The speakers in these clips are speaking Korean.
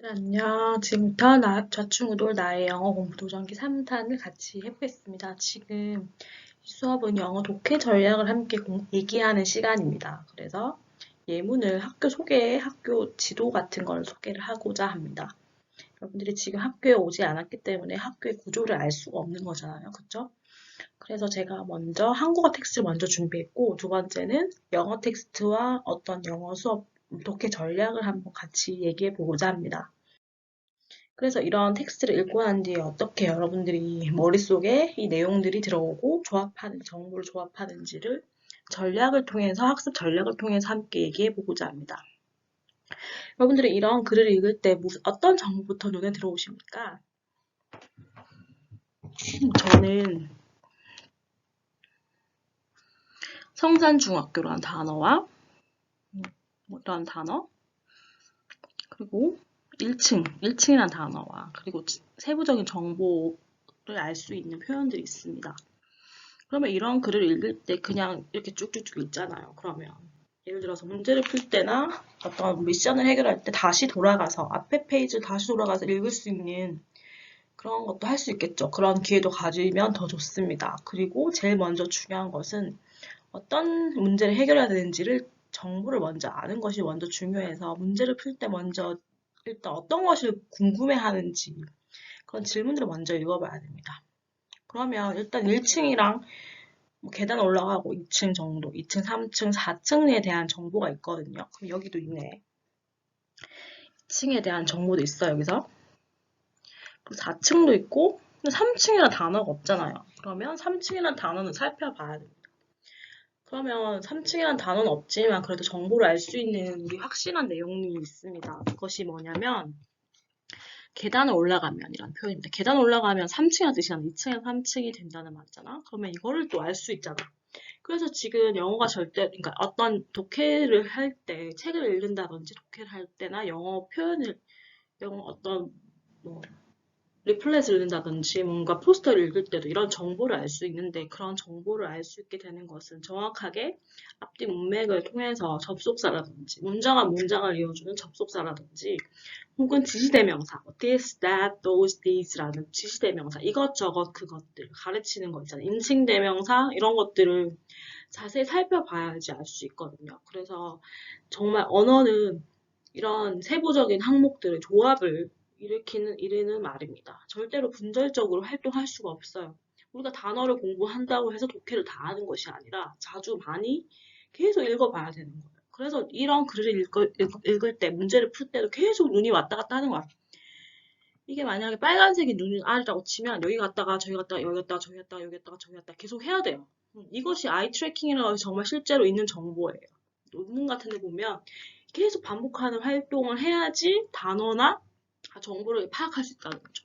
안녕. 지금부터 좌충우돌 나의 영어 공부 도전기 3탄을 같이 해보겠습니다. 지금 이 수업은 영어 독해 전략을 함께 얘기하는 시간입니다. 그래서 예문을 학교 소개, 학교 지도 같은 걸 소개를 하고자 합니다. 여러분들이 지금 학교에 오지 않았기 때문에 학교의 구조를 알 수가 없는 거잖아요. 그쵸? 그래서 제가 먼저 한국어 텍스트를 먼저 준비했고, 두 번째는 영어 텍스트와 어떤 영어 수업 독해 전략을 한번 같이 얘기해 보고자 합니다. 그래서 이런 텍스트를 읽고 난 뒤에 어떻게 여러분들이 머릿속에 이 내용들이 들어오고 정보를 조합하는지를 전략을 통해서, 학습 전략을 통해서 함께 얘기해 보고자 합니다. 여러분들이 이런 글을 읽을 때 어떤 정보부터 눈에 들어오십니까? 저는 성산중학교라는 단어와 이런 단어, 그리고 1층이라는 단어와 그리고 세부적인 정보를 알 수 있는 표현들이 있습니다. 그러면 이런 글을 읽을 때 그냥 이렇게 쭉쭉쭉 읽잖아요. 그러면 예를 들어서 문제를 풀 때나 어떤 미션을 해결할 때 다시 돌아가서 앞에 페이지를 다시 돌아가서 읽을 수 있는 그런 것도 할 수 있겠죠. 그런 기회도 가지면 더 좋습니다. 그리고 제일 먼저 중요한 것은 어떤 문제를 해결해야 되는지를 정보를 먼저 아는 것이 먼저 중요해서 문제를 풀 때 먼저 일단 어떤 것을 궁금해하는지 그런 질문들을 먼저 읽어봐야 됩니다. 그러면 일단 1층이랑 계단 올라가고 2층 정도, 2층, 3층, 4층에 대한 정보가 있거든요. 그럼 여기도 있네. 2층에 대한 정보도 있어요, 여기서. 그리고 4층도 있고, 3층이라는 단어가 없잖아요. 그러면 3층이라는 단어는 살펴봐야 됩니다. 그러면 3층이라는 단어는 없지만 그래도 정보를 알 수 있는 우리 확실한 내용이 있습니다. 그것이 뭐냐면 계단을 올라가면 이라는 표현입니다. 계단 올라가면 3층이라는 뜻이 아니라 2층에서 3층이 된다는 말이잖아. 그러면 이거를 또 알 수 있잖아. 그래서 지금 영어가 그러니까 어떤 독해를 할 때, 책을 읽는다든지 독해를 할 때나 영어 어떤, 뭐, 리플렛을 읽는다든지 뭔가 포스터를 읽을 때도 이런 정보를 알 수 있는데 그런 정보를 알 수 있게 되는 것은 정확하게 앞뒤 문맥을 통해서 접속사라든지 문장을 이어주는 접속사라든지 혹은 지시대명사 this, that, those, these라는 지시대명사 이것저것 그것들 가르치는 거 있잖아요. 인칭대명사 이런 것들을 자세히 살펴봐야지 알 수 있거든요. 그래서 정말 언어는 이런 세부적인 항목들의 조합을 이르는 말입니다. 절대로 분절적으로 활동할 수가 없어요. 우리가 단어를 공부한다고 해서 독해를 다 하는 것이 아니라 자주 많이 계속 읽어봐야 되는 거예요. 그래서 이런 글을 읽을 때, 문제를 풀 때도 계속 눈이 왔다 갔다 하는 거야. 이게 만약에 빨간색이 눈이 아래라고 치면 여기 갔다가 저기 갔다가 여기 갔다가 저기 갔다가 여기 갔다가 저기 갔다가 계속 해야 돼요. 이것이 아이 트래킹이라고 해서 정말 실제로 있는 정보예요. 논문 같은 데 보면 계속 반복하는 활동을 해야지 단어나 정보를 파악할 수 있다는 거죠.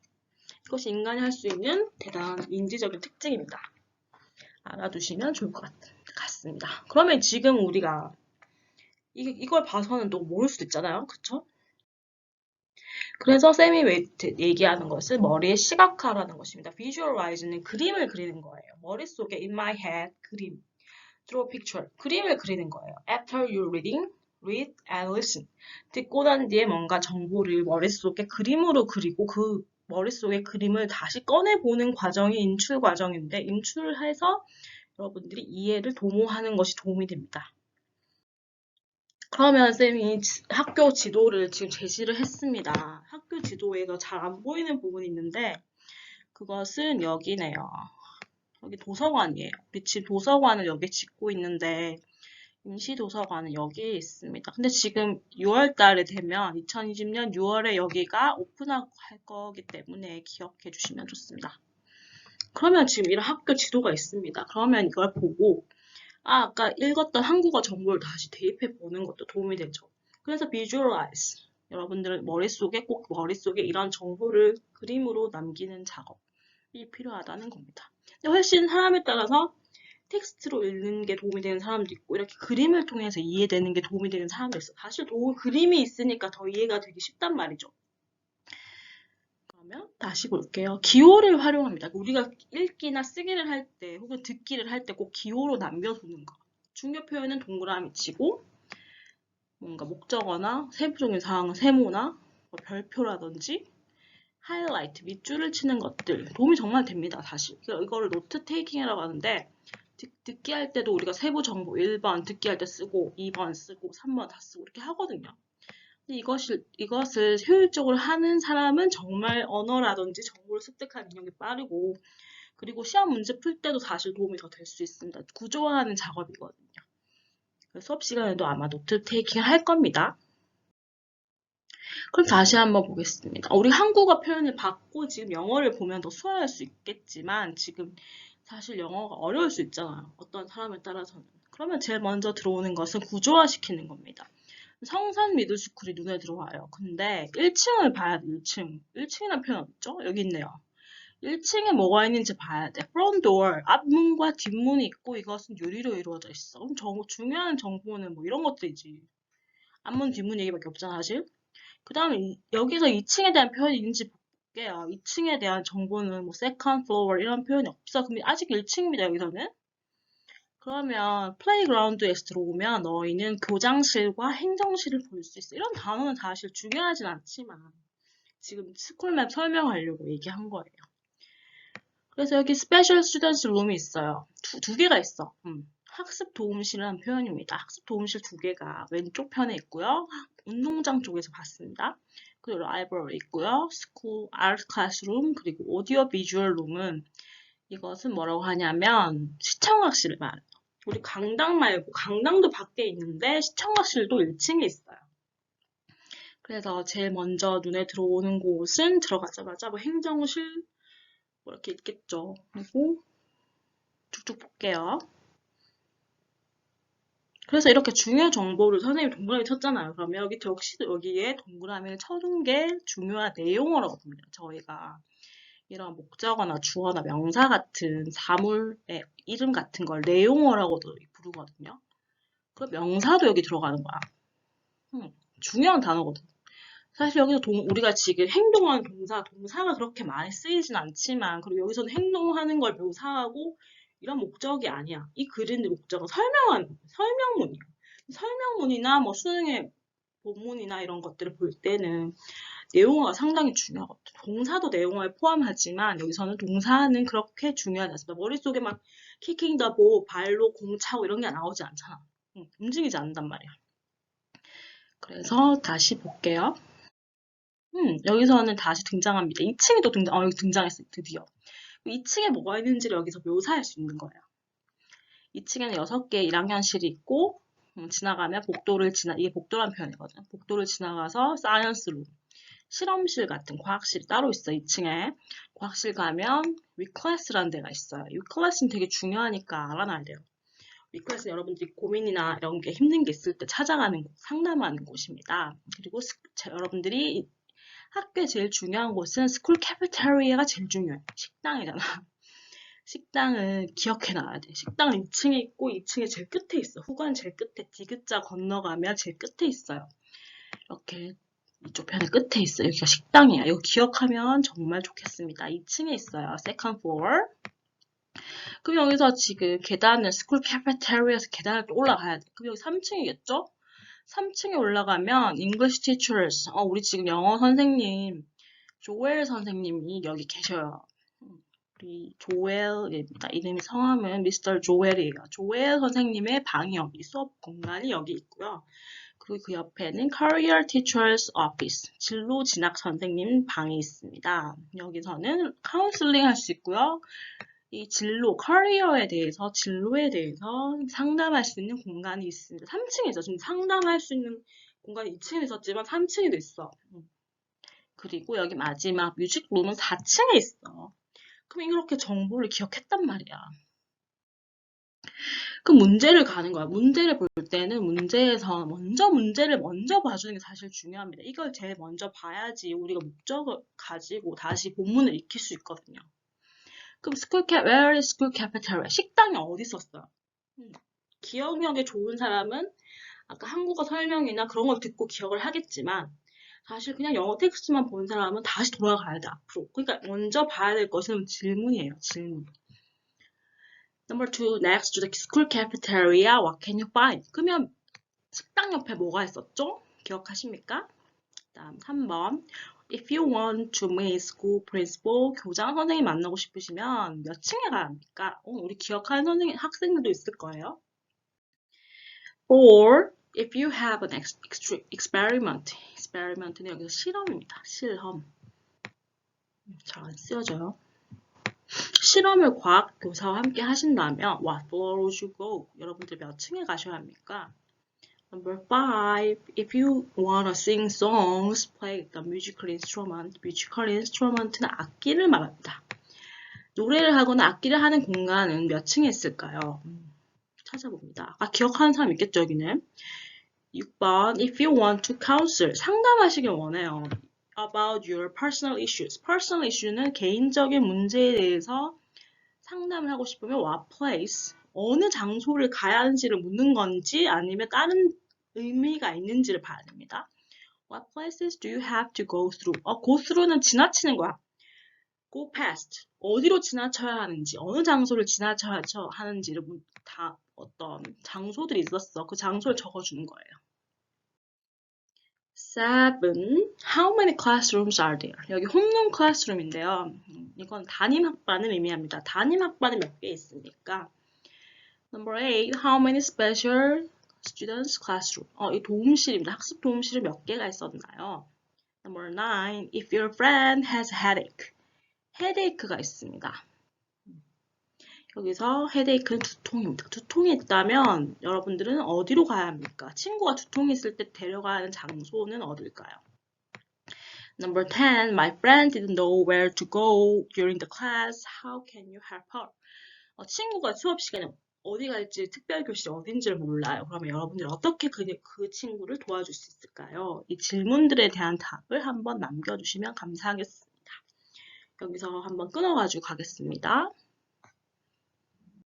이것이 인간이 할 수 있는 대단한 인지적인 특징입니다. 알아두시면 좋을 것 같습니다. 그러면 지금 우리가 이걸 봐서는 또 모를 수도 있잖아요. 그쵸? 그래서 샘이 얘기하는 것은 머리의 시각화라는 것입니다. visualize는 그림을 그리는 거예요. 머릿속에 in my head 그림, draw picture 그림을 그리는 거예요. After you read and listen 듣고 난 뒤에 뭔가 정보를 머릿속에 그림으로 그리고 그 머릿속에 그림을 다시 꺼내보는 과정이 인출 과정인데 인출을 해서 여러분들이 이해를 도모하는 것이 도움이 됩니다. 그러면 쌤이 학교 지도를 지금 제시를 했습니다. 학교 지도에서 잘 안 보이는 부분이 있는데 그것은 여기네요. 여기 도서관이에요. 우리 집 도서관을 여기 짓고 있는데 임시도서관은 여기에 있습니다. 근데 지금 6월 달에 되면 2020년 6월에 여기가 오픈할 거기 때문에 기억해 주시면 좋습니다. 그러면 지금 이런 학교 지도가 있습니다. 그러면 이걸 보고 아까 읽었던 한국어 정보를 다시 대입해 보는 것도 도움이 되죠. 그래서 visualize. 여러분들은 꼭 머릿속에 이런 정보를 그림으로 남기는 작업이 필요하다는 겁니다. 근데 훨씬 사람에 따라서 텍스트로 읽는 게 도움이 되는 사람도 있고 이렇게 그림을 통해서 이해되는 게 도움이 되는 사람도 있어. 사실 그림이 있으니까 더 이해가 되기 쉽단 말이죠. 그러면 다시 볼게요. 기호를 활용합니다. 우리가 읽기나 쓰기를 할 때 혹은 듣기를 할 때 꼭 기호로 남겨두는 거. 중요 표현은 동그라미 치고 뭔가 목적어나 세부적인 사항은 세모나 뭐 별표라든지 하이라이트, 밑줄을 치는 것들 도움이 정말 됩니다. 사실 이거를 노트 테이킹이라고 하는데 듣기 할 때도 우리가 세부 정보 1번 듣기 할 때 쓰고 2번 쓰고 3번 다 쓰고 이렇게 하거든요. 근데 이것을 효율적으로 하는 사람은 정말 언어라든지 정보를 습득할 능력이 빠르고 그리고 시험 문제 풀 때도 사실 도움이 더 될 수 있습니다. 구조화하는 작업이거든요. 수업 시간에도 아마 노트 테이킹 할 겁니다. 그럼 다시 한번 보겠습니다. 우리 한국어 표현을 받고 지금 영어를 보면 더 수월할 수 있겠지만 지금 사실 영어가 어려울 수 있잖아요. 어떤 사람에 따라서는. 그러면 제일 먼저 들어오는 것은 구조화시키는 겁니다. 성산 미들스쿨이 눈에 들어와요. 근데 1층을 봐야 돼, 1층. 1층이라는 표현 없죠? 여기 있네요. 1층에 뭐가 있는지 봐야 돼. front door, 앞문과 뒷문이 있고 이것은 유리로 이루어져 있어. 그럼 중요한 정보는 뭐 이런 것들이지. 앞문, 뒷문 얘기밖에 없잖아, 사실. 그 다음에 여기서 2층에 대한 표현이 있는지 볼게요. 2층에 대한 정보는 뭐 second floor 이런 표현이 없어. 그럼 아직 1층입니다, 여기서는. 그러면 플레이그라운드에서 들어오면 너희는 교장실과 행정실을 볼 수 있어. 이런 단어는 사실 중요하진 않지만 지금 스쿨맵 설명하려고 얘기한 거예요. 그래서 여기 스페셜 스튜던트 룸이 있어요. 두 개가 있어. 학습 도움실이라는 표현입니다. 학습 도움실 두 개가 왼쪽 편에 있고요. 운동장 쪽에서 봤습니다. 그리고 라이브러리 있고요. 스쿨 아트 클래스룸 그리고 오디오 비주얼 룸은 이것은 뭐라고 하냐면 시청학실을 말해요. 우리 강당 말고 강당도 밖에 있는데 시청학실도 1층에 있어요. 그래서 제일 먼저 눈에 들어오는 곳은 들어가자마자 뭐 행정실 뭐 이렇게 있겠죠. 그리고 쭉쭉 볼게요. 그래서 이렇게 중요 정보를 선생님이 동그라미 쳤잖아요. 그러면 여기에 동그라미를 쳐둔 게 중요한 내용어라고 봅니다. 저희가 이런 목적어나 주어나 명사 같은 사물의 이름 같은 걸 내용어라고도 부르거든요. 그 명사도 여기 들어가는 거야. 중요한 단어거든. 사실 여기서 우리가 지금 행동하는 동사가 그렇게 많이 쓰이진 않지만, 그리고 여기서는 행동하는 걸 묘사하고 이런 목적이 아니야. 이 글인데 목적은 설명문이야. 설명문이나 뭐 수능의 본문이나 이런 것들을 볼 때는 내용어가 상당히 중요하거든. 동사도 내용어에 포함하지만 여기서는 동사는 그렇게 중요하지 않습니다. 머릿속에 막 kicking the ball, 발로 공 차고 이런 게 나오지 않잖아. 움직이지 않는단 말이야. 그래서 다시 볼게요. 여기서는 다시 등장합니다. 2층에 또 여기 등장했어요, 드디어. 2층에 뭐가 있는지를 여기서 묘사할 수 있는 거예요. 2층에는 6개의 1학년실이 있고, 지나가면 이게 복도란 표현이거든요. 복도를 지나가서 사이언스룸, 실험실 같은 과학실이 따로 있어, 2층에. 과학실 가면 위클래스라는 데가 있어요. 위클래스는 되게 중요하니까 알아놔야 돼요. 위클래스는 여러분들이 고민이나 이런 게 힘든 게 있을 때 찾아가는 곳, 상담하는 곳입니다. 그리고 여러분들이 학교에 제일 중요한 곳은 스쿨 캐피테리아가 제일 중요해. 식당이잖아. 식당은 기억해놔야 돼. 식당은 2층에 있고 2층에 제일 끝에 있어. 후관 제일 끝에 디귿자 건너가면 제일 끝에 있어요. 이렇게 이쪽 편에 끝에 있어요. 여기가 식당이야. 이거 기억하면 정말 좋겠습니다. 2층에 있어요. second floor. 그럼 여기서 지금 계단을 스쿨 캐피테리아에서 계단을 또 올라가야 돼. 그럼 여기 3층이겠죠? 3층에 올라가면 English teachers. 우리 지금 영어 선생님 조엘 선생님이 여기 계셔요. 우리 조엘입니다. 이름이 성함은 미스터 조엘이에요. 조엘 선생님의 방이 여기 수업 공간이 여기 있고요. 그리고 그 옆에는 Career Teachers Office 진로 진학 선생님 방이 있습니다. 여기서는 카운슬링 할 수 있고요. 이 진로에 대해서 상담할 수 있는 공간이 있습니다. 3층이죠. 지금 상담할 수 있는 공간이 2층에 있었지만 3층에도 있어. 그리고 여기 마지막 뮤직룸은 4층에 있어. 그럼 이렇게 정보를 기억했단 말이야. 그 문제를 가는 거야. 문제를 볼 때는 문제에서 문제를 먼저 봐주는 게 사실 중요합니다. 이걸 제일 먼저 봐야지 우리가 목적을 가지고 다시 본문을 익힐 수 있거든요. 그럼 where is school cafeteria? 식당이 어디 있었어요? 기억력이 좋은 사람은 아까 한국어 설명이나 그런 걸 듣고 기억을 하겠지만 사실 그냥 영어 텍스트만 본 사람은 다시 돌아가야 돼, 앞으로. 그러니까 먼저 봐야 될 것은 질문이에요, 질문. Number 2, next to the school cafeteria, what can you find? 그러면 식당 옆에 뭐가 있었죠? 기억하십니까? 다음 3번. If you want to meet school principal, 교장 선생님 만나고 싶으시면 몇 층에 가야 합니까? 우리 기억하는 선생님, 학생들도 있을 거예요. Or if you have an experiment는 여기서 실험입니다. 실험. 잘 안 쓰여져요. 실험을 과학 교사와 함께 하신다면 what floor would you go? 여러분들 몇 층에 가셔야 합니까? Number 5. If you wanna sing songs, play the musical instrument. musical instrument는 악기를 말합니다. 노래를 하거나 악기를 하는 공간은 몇 층에 있을까요? 찾아봅니다. 기억하는 사람 있겠죠, 여기는? 6번. If you want to counsel, 상담하시길 원해요. About your personal issues. personal issue는 개인적인 문제에 대해서 상담을 하고 싶으면 what place, 어느 장소를 가야 하는지를 묻는 건지 아니면 다른 의미가 있는지를 봐야 됩니다. What places do you have to go through? go through는 지나치는 거야. go past, 어디로 지나쳐야 하는지, 어느 장소를 지나쳐야 하는지를 다 어떤 장소들이 있었어. 그 장소를 적어주는 거예요. 7. How many classrooms are there? 여기 홈룸 클래스룸인데요. 이건 담임 학반을 의미합니다. 담임 학반이 몇 개 있습니까? Number 8. How many special students classroom? 이 도움실입니다. 학습 도움실이 몇 개가 있었나요? Number 9. If your friend has headache. headache가 있습니다. 여기서 headache는 두통입니다. 두통이 있다면 여러분들은 어디로 가야 합니까? 친구가 두통이 있을 때 데려가야 하는 장소는 어딜까요? Number 10. My friend didn't know where to go during the class. How can you help her? 친구가 수업 시간에 어디 갈지, 특별교실이 어딘지를 몰라요. 그러면 여러분들이 어떻게 그 친구를 도와줄 수 있을까요? 이 질문들에 대한 답을 한번 남겨주시면 감사하겠습니다. 여기서 한번 끊어가지고 가겠습니다.